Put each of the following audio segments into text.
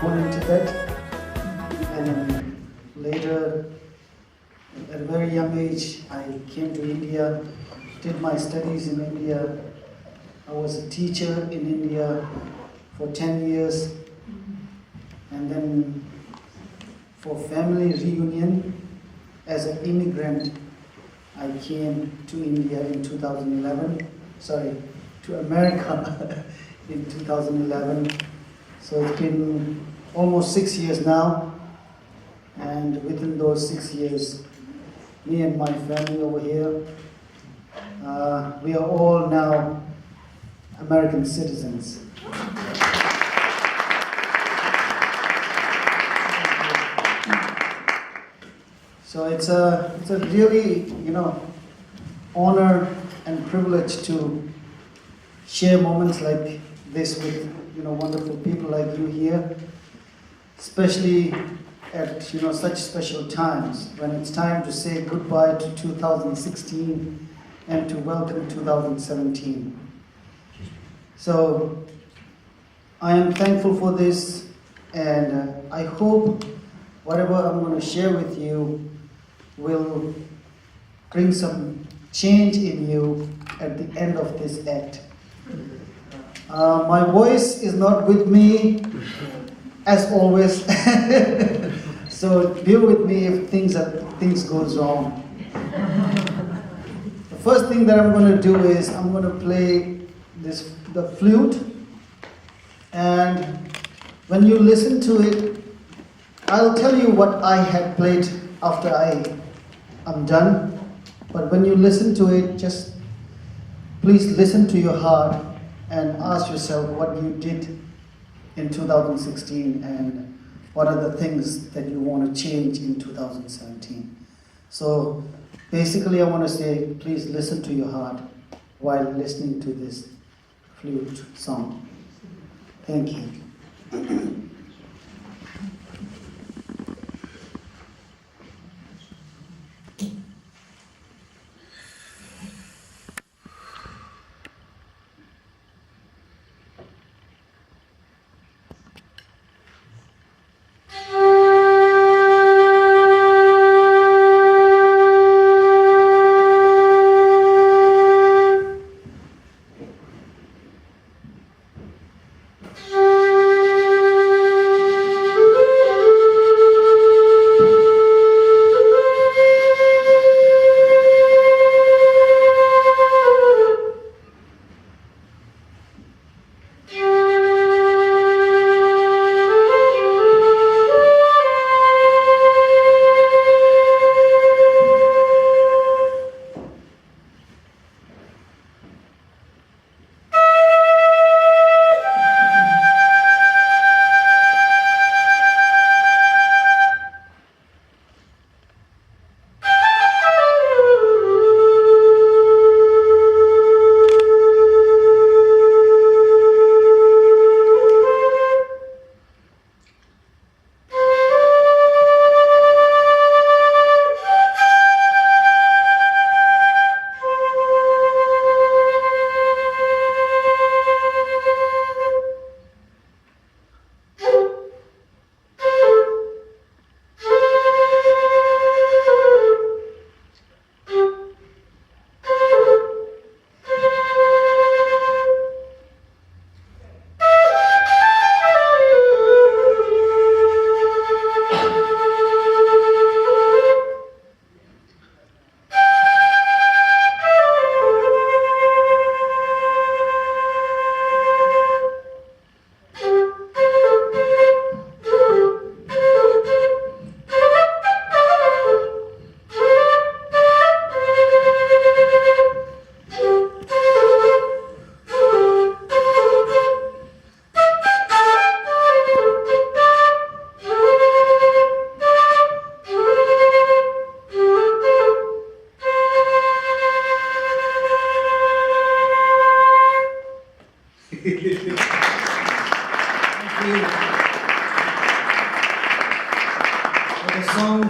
born in Tibet, and then later, at a very young age, I came to India, did my studies in India. I was a teacher in India for 10 years, and then for family reunion as an immigrant, I came to India in 2011, to America in 2011. So it's been almost 6 years now, and within those 6 years, me and my family over here, we are all now American citizens. So it's a really, honor and privilege to share moments like this with, wonderful people like you here, especially at, such special times when it's time to say goodbye to 2016 and to welcome 2017. So I am thankful for this, and I hope whatever I'm going to share with you will bring some change in you at the end of this act. My voice is not with me, as always, so bear with me if things goes wrong. The first thing that I'm going to do is I'm going to play the flute, and when you listen to it, I'll tell you what I had played after I'm done, but when you listen to it, just please listen to your heart and ask yourself what you did in 2016 and what are the things that you want to change in 2017. So basically I want to say, please listen to your heart while listening to this flute song. Thank you.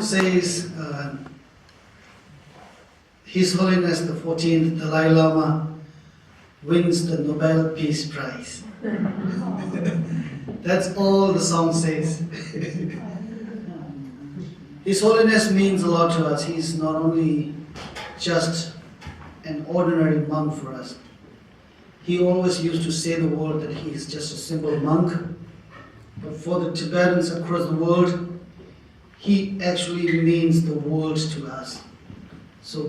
Says His Holiness the 14th Dalai Lama wins the Nobel Peace Prize. That's all the song says. His Holiness means a lot to us. He's not only just an ordinary monk for us. He always used to say the word that he is just a simple monk. But for the Tibetans across the world, he actually means the world to us. So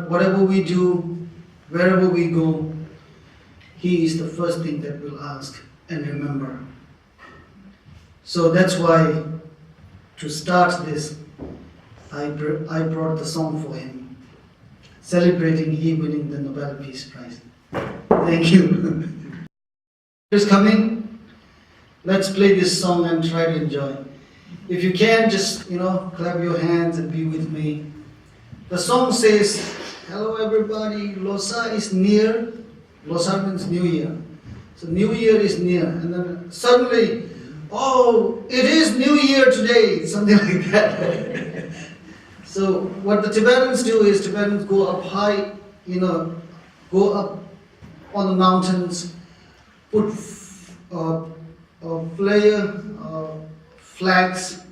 whatever we do, wherever we go, he is the first thing that we'll ask and remember. So that's why, to start this, I brought the song for him, celebrating he winning the Nobel Peace Prize. Thank you. Who's coming? Let's play this song and try to enjoy. If you can, just clap your hands and be with me. The song says, "Hello everybody, Losar is near." Losar means New Year. So New Year is near, and then suddenly, oh, it is New Year today, something like that. So what the Tibetans do is Tibetans go up high, go up on the mountains, put flags,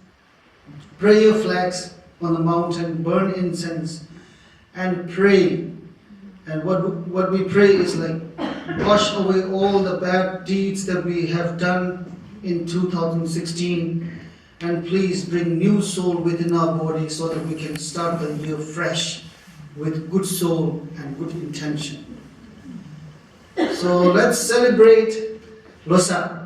prayer flags on the mountain, burn incense, and pray. And what we pray is like, wash away all the bad deeds that we have done in 2016, and please bring new soul within our body so that we can start the year fresh with good soul and good intention. So let's celebrate Losar.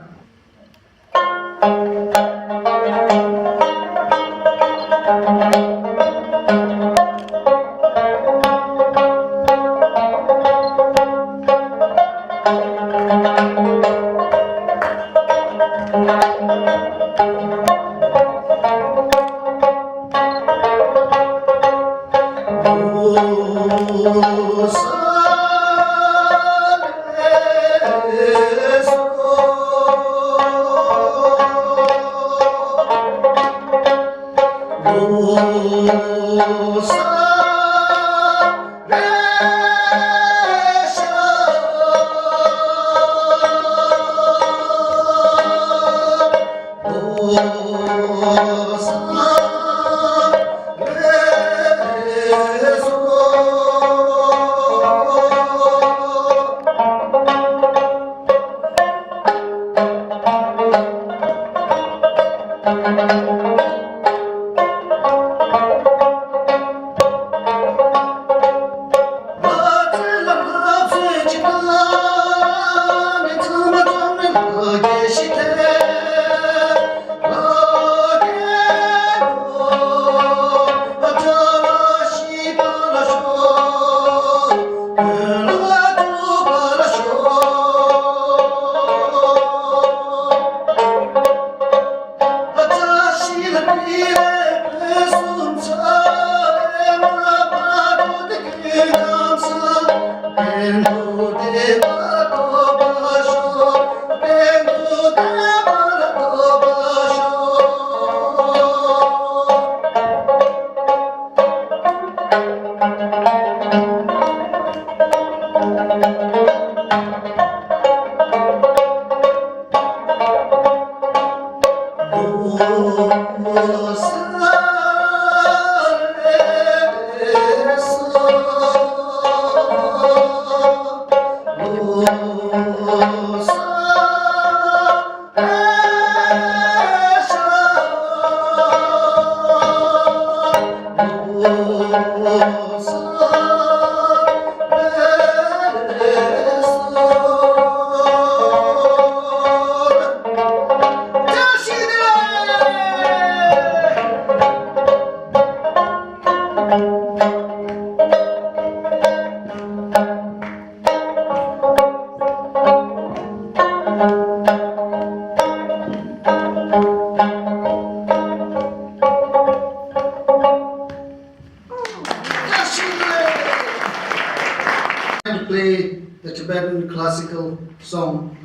Play the Tibetan classical song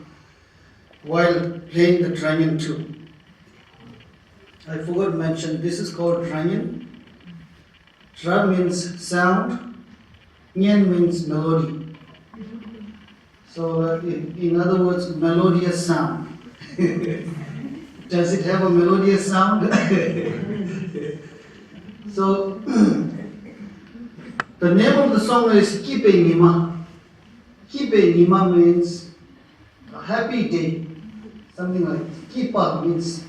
while playing the Drangin too. I forgot to mention, this is called Drangin. Dra means sound, Nyen means melody. So, in other words, melodious sound. Does it have a melodious sound? So, the name of the song is Kipe Nima. Kipe Nima means a happy day. Something like Kipa means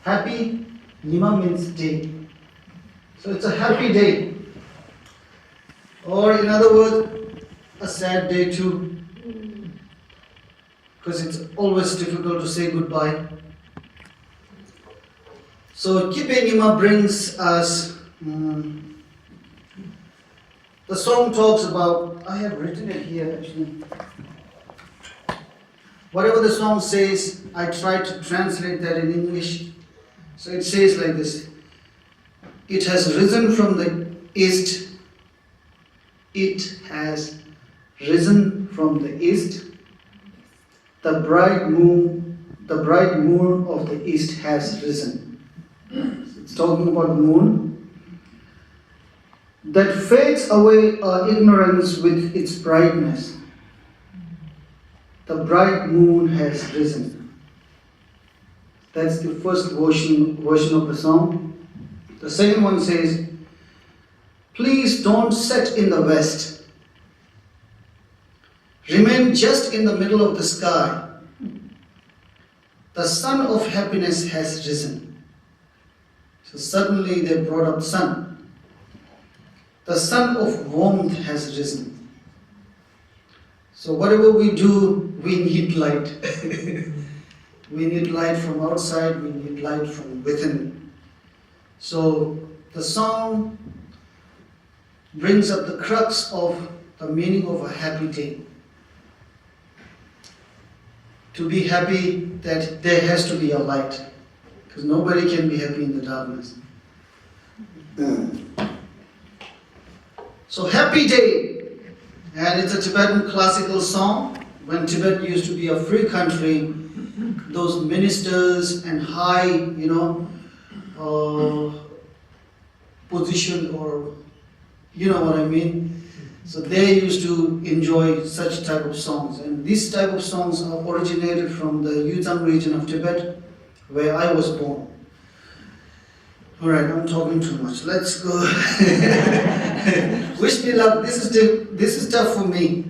happy, Nima means day. So it's a happy day. Or in other words, a sad day too. Because it's always difficult to say goodbye. So Kipe Nima brings us, the song talks about, I have written it here actually. Whatever the song says, I try to translate that in English. So it says like this: it has risen from the east. It has risen from the east. The bright moon of the east has risen. It's talking about the moon that fades away our ignorance with its brightness. The bright moon has risen. That's the first version of the song. The second one says, please don't set in the west. Remain just in the middle of the sky. The sun of happiness has risen. So suddenly they brought up sun. The sun of warmth has risen. So whatever we do, we need light. We need light from outside, we need light from within. So the song brings up the crux of the meaning of a happy day. To be happy, that there has to be a light, because nobody can be happy in the darkness. So happy day. And it's a Tibetan classical song. When Tibet used to be a free country, those ministers and high, position, or you know what I mean. So they used to enjoy such type of songs. And these type of songs are originated from the Yuzhang region of Tibet, where I was born. Alright, I'm talking too much. Let's go. Wish me luck. This is tough for me.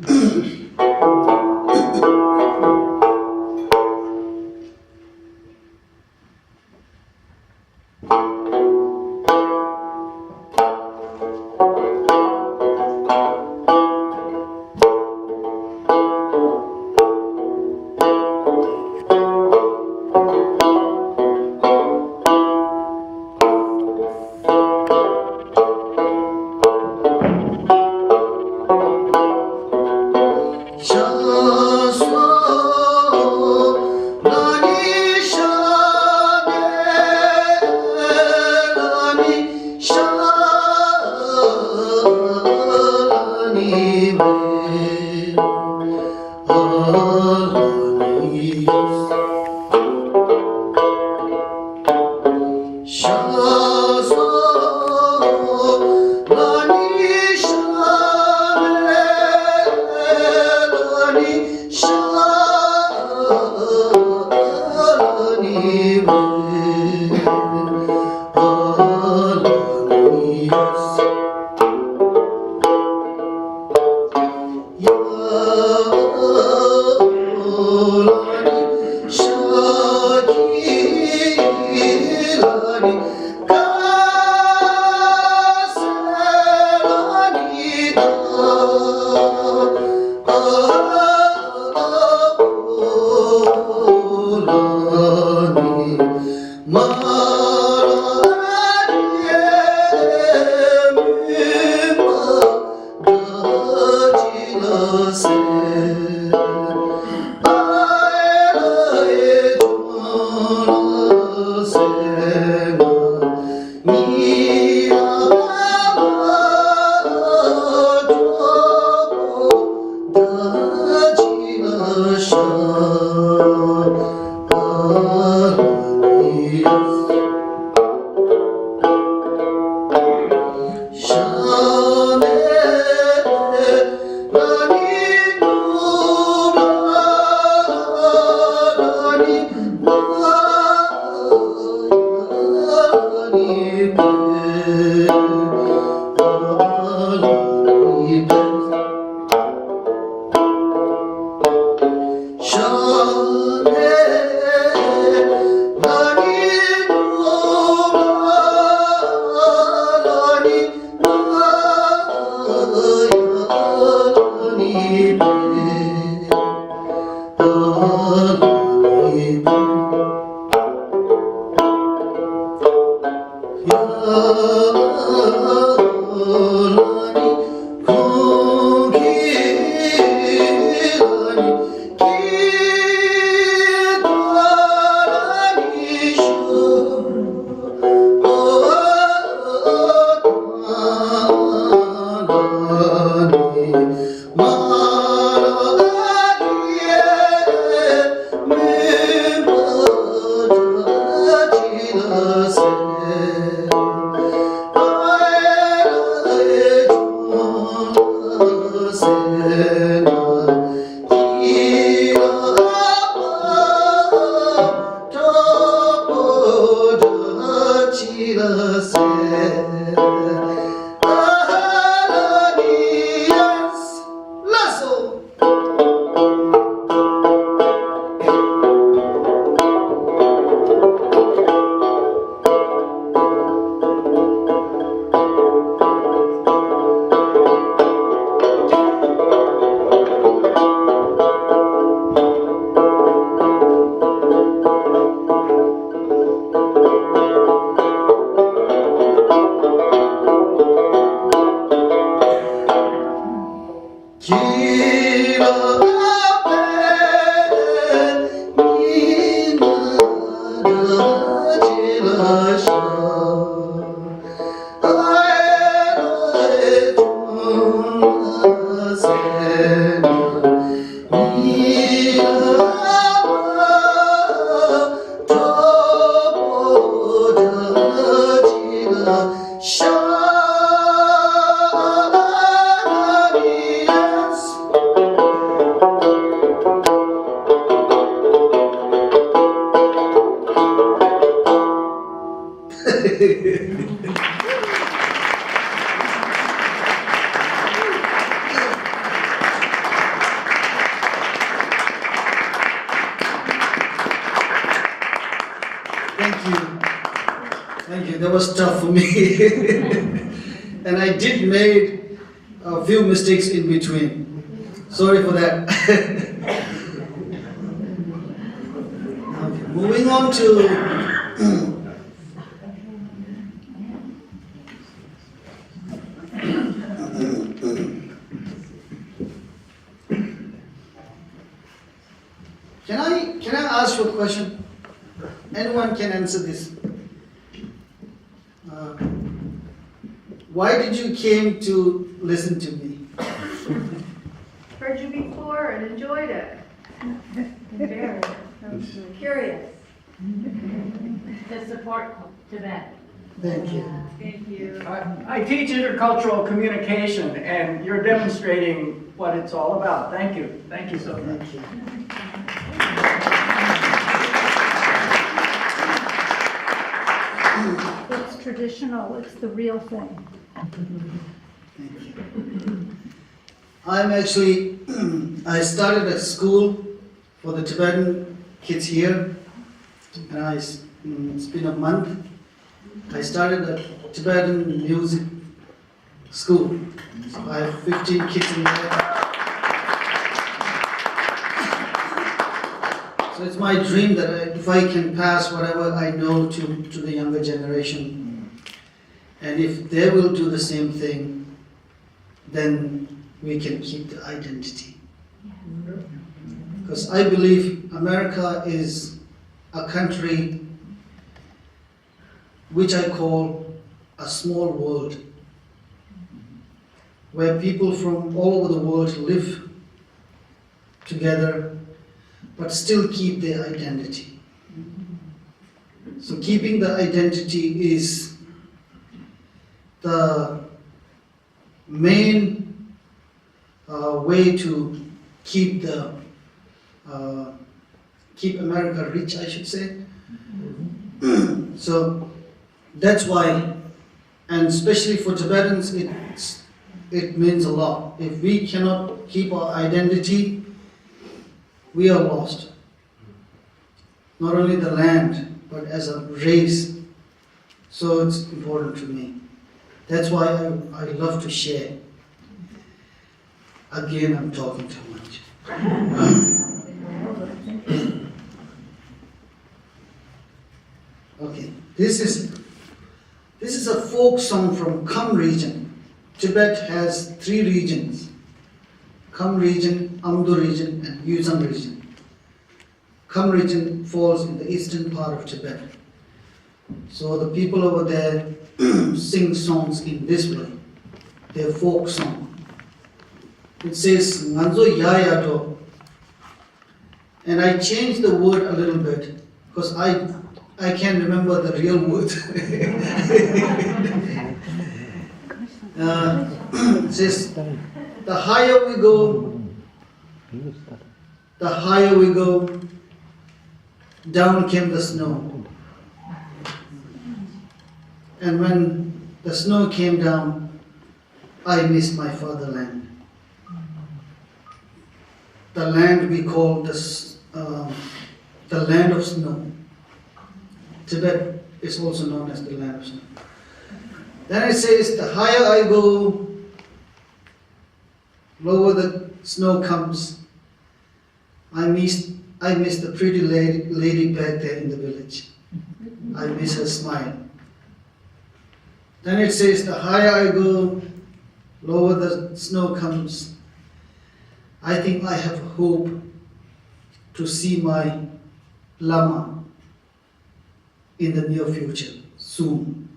Thank you. That was tough for me. And I did made a few mistakes in between. Sorry for that. Okay, moving on to Can I ask you a question? Anyone can answer this. Why did you came to listen to me? Heard you before and enjoyed it. Very curious. To support Tibet. Thank you. Thank you. I teach intercultural communication, and you're demonstrating what it's all about. Thank you. Thank you so much. Thank you. It's traditional, it's the real thing. Thank you. I'm actually, I started a school for the Tibetan kids here, and it's been a month. I started a Tibetan music school. So I have 15 kids in there. So it's my dream that if I can pass whatever I know to the younger generation, and if they will do the same thing, then we can keep the identity. Because I believe America is a country which I call a small world, where people from all over the world live together but still keep their identity. So keeping the identity is the main way to keep keep America rich, I should say. So that's why, and especially for Tibetans, it means a lot. If we cannot keep our identity, we are lost. Not only the land, but as a race. So it's important to me. That's why I love to share. Again, I'm talking too much. Okay, this is a folk song from Kham region. Tibet has 3 regions: Kham region, Amdo region, and Yuzhang region. Kham region falls in the eastern part of Tibet. So the people over there sing songs in this way, their folk song. It says Nganzo Yayato, and I changed the word a little bit because I can't remember the real word. It says, the higher we go, down came the snow. And when the snow came down, I missed my fatherland. The land we call the land of snow. Tibet is also known as the land of snow. Then it says, the higher I go, lower the snow comes. I miss the pretty lady back there in the village. I miss her smile. Then it says, the higher I go, lower the snow comes. I think I have hope to see my Lama in the near future, soon.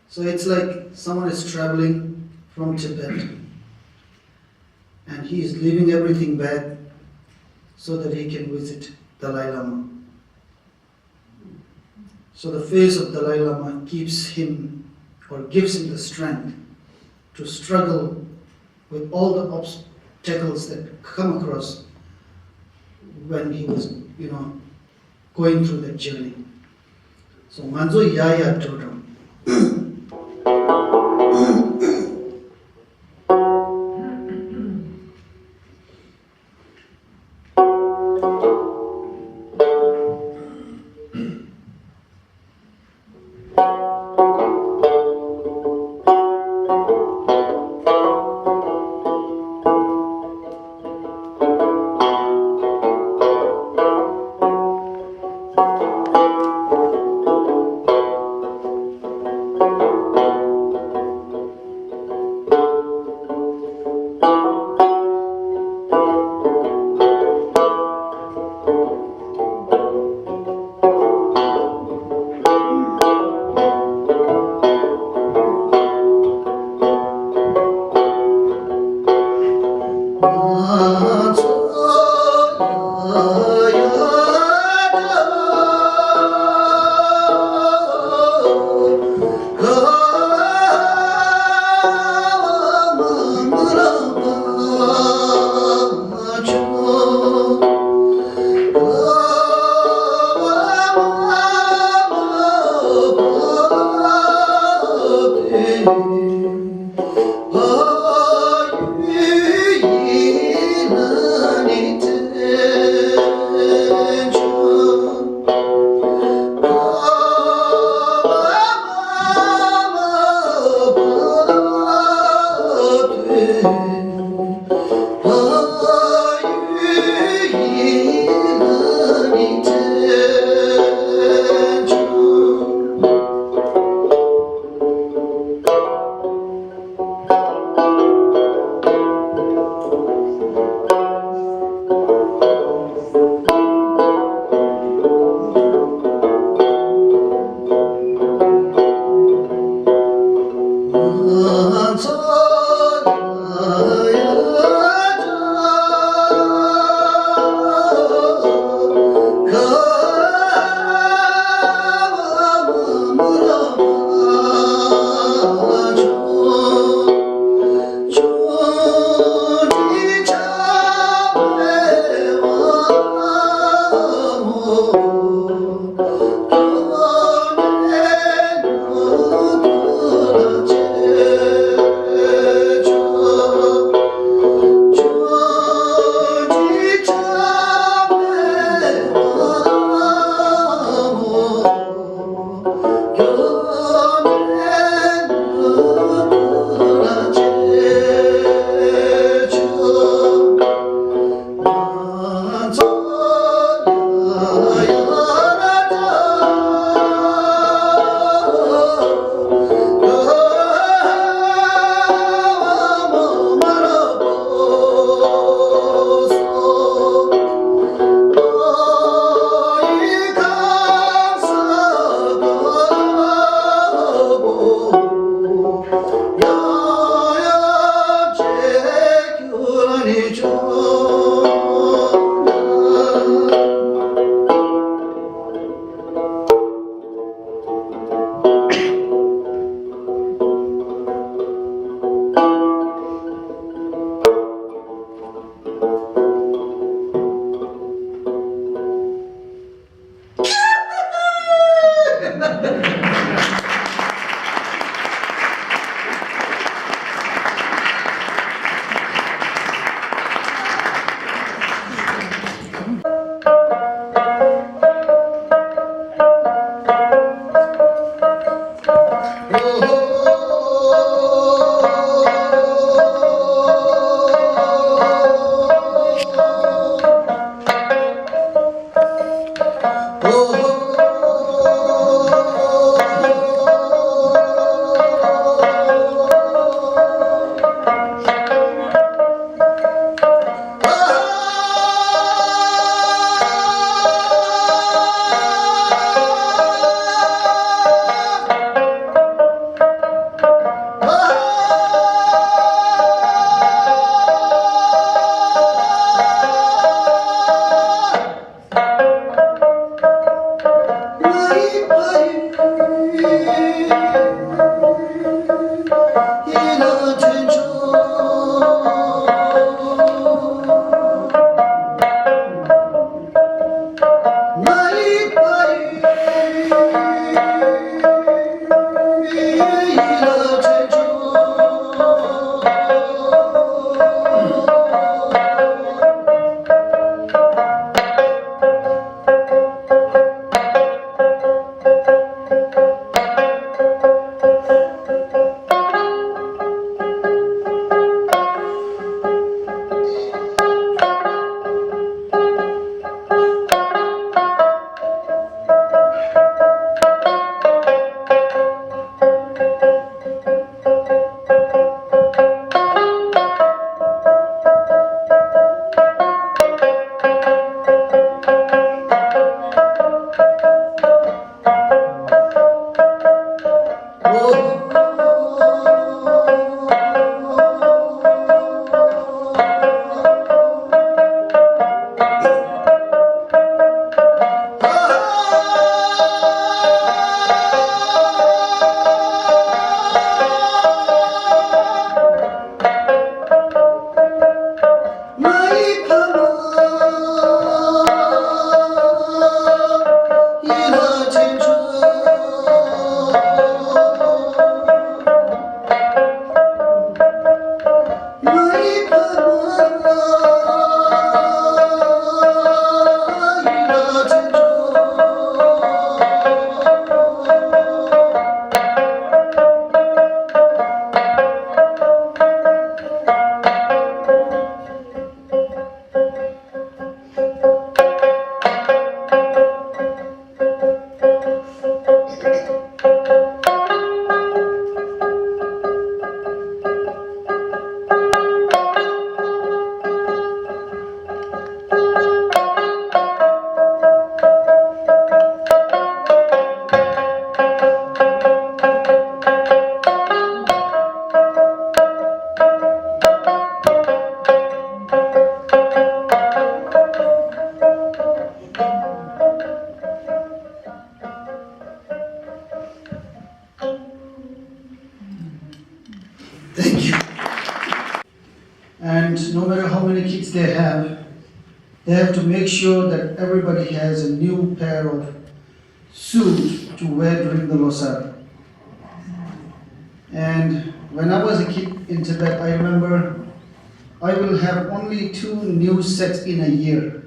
So it's like someone is traveling from Tibet and he is leaving everything back so that he can visit Dalai Lama. So the face of Dalai Lama keeps him or gives him the strength to struggle with all the obstacles that come across when he was, going through that journey. So Manzo Yaya Toto. which they have to make sure that everybody has a new pair of suit to wear during the Losar. And when I was a kid in Tibet, I remember I will have only 2 new sets in a year.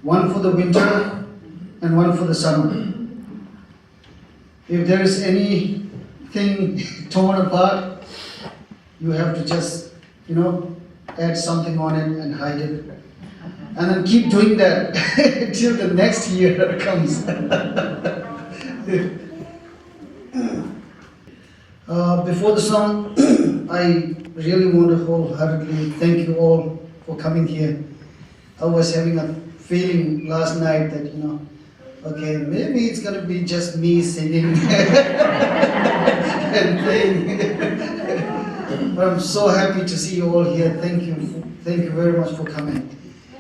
One for the winter and one for the summer. If there is anything torn apart, you have to just, add something on it and hide it. And then keep doing that till the next year comes. Before the song, I really want to wholeheartedly thank you all for coming here. I was having a feeling last night that, okay, maybe it's going to be just me singing and playing. But I'm so happy to see you all here. Thank you very much for coming.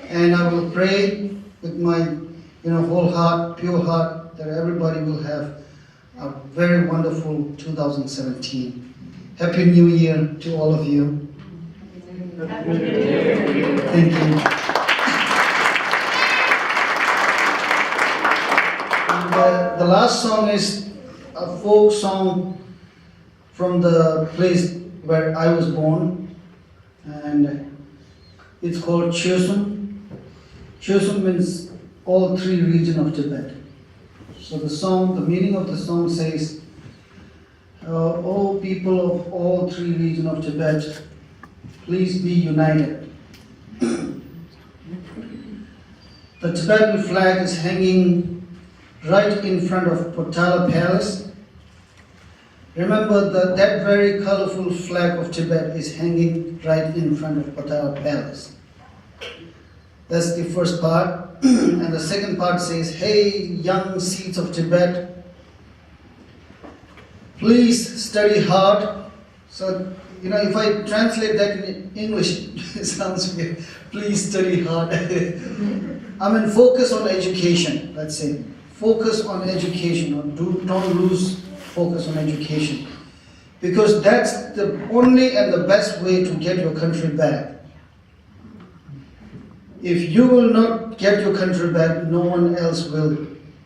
And I will pray with my whole heart, pure heart, that everybody will have a very wonderful 2017. Happy New Year to all of you. Thank you. And, the last song is a folk song from the place where I was born, and it's called Chösum. Chösum means all 3 regions of Tibet. So the meaning of the song says, "O people of all 3 regions of Tibet, please be united." The Tibetan flag is hanging right in front of Potala Palace. Remember that very colorful flag of Tibet is hanging right in front of Potala Palace. That's the first part. And the second part says, "Hey, young seeds of Tibet, please study hard." So, if I translate that in English, it sounds weird. Please study hard. Focus on education, let's say. Focus on education, or don't lose focus on education. Because that's the only and the best way to get your country back. If you will not get your country back, no one else will.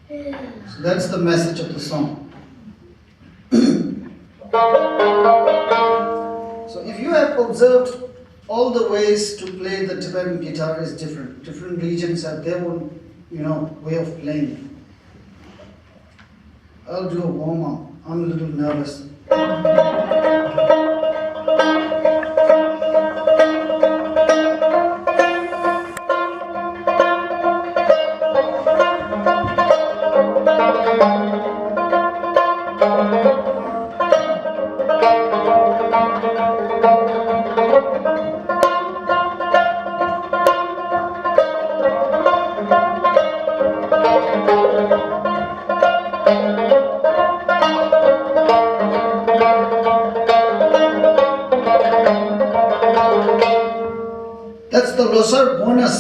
So that's the message of the song. So if you have observed, all the ways to play the Tibetan guitar is different. Different regions have their own, way of playing. I'll do a warm-up. I'm a little nervous. That's the Losar bonus.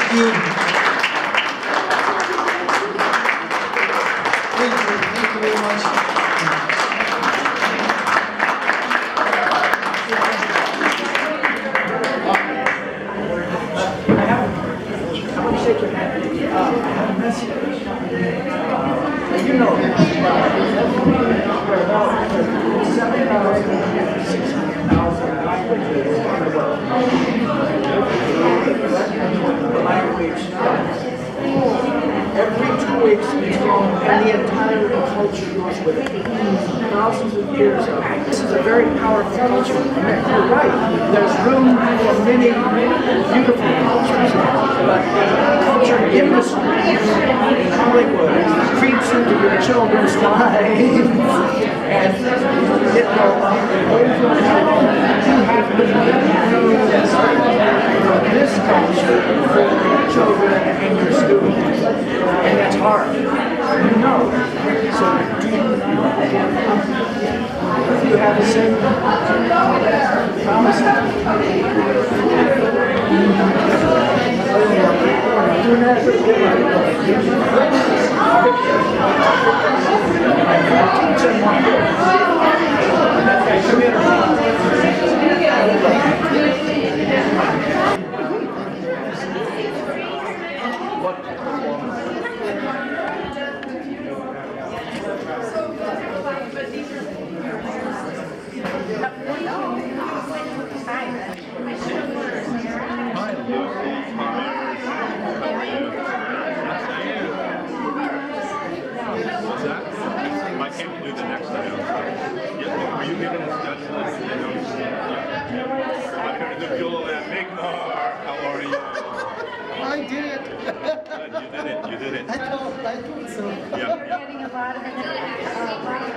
Thank you very much. I want to shake your hand. I have a message. You know that there are about 7,000, 600,000 languages in the world. The language every 2 weeks it's grown, and the entire culture goes with it. Thousands of years of it. This is a very powerful culture. And you're right. There's room for many beautiful cultures, but culture industry in Hollywood creeps into your children's lives, and it will over you have to from this culture for your children and your students, and that's hard. You know. So do you have a same promise? Do not forget. Teach them one. Come I can't do the next item. Yeah, were you given a schedule? I'm here to do that. Big Mar, how are you? I did it. You did it. I thought so. Yeah. Getting a lot of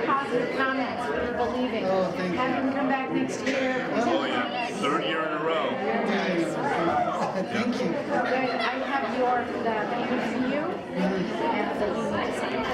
positive comments. We were believing. Oh, thank you. Have him come back next year. Oh yeah, 3rd year in a row. Thank you. I have your payment for you, and so you need to sign.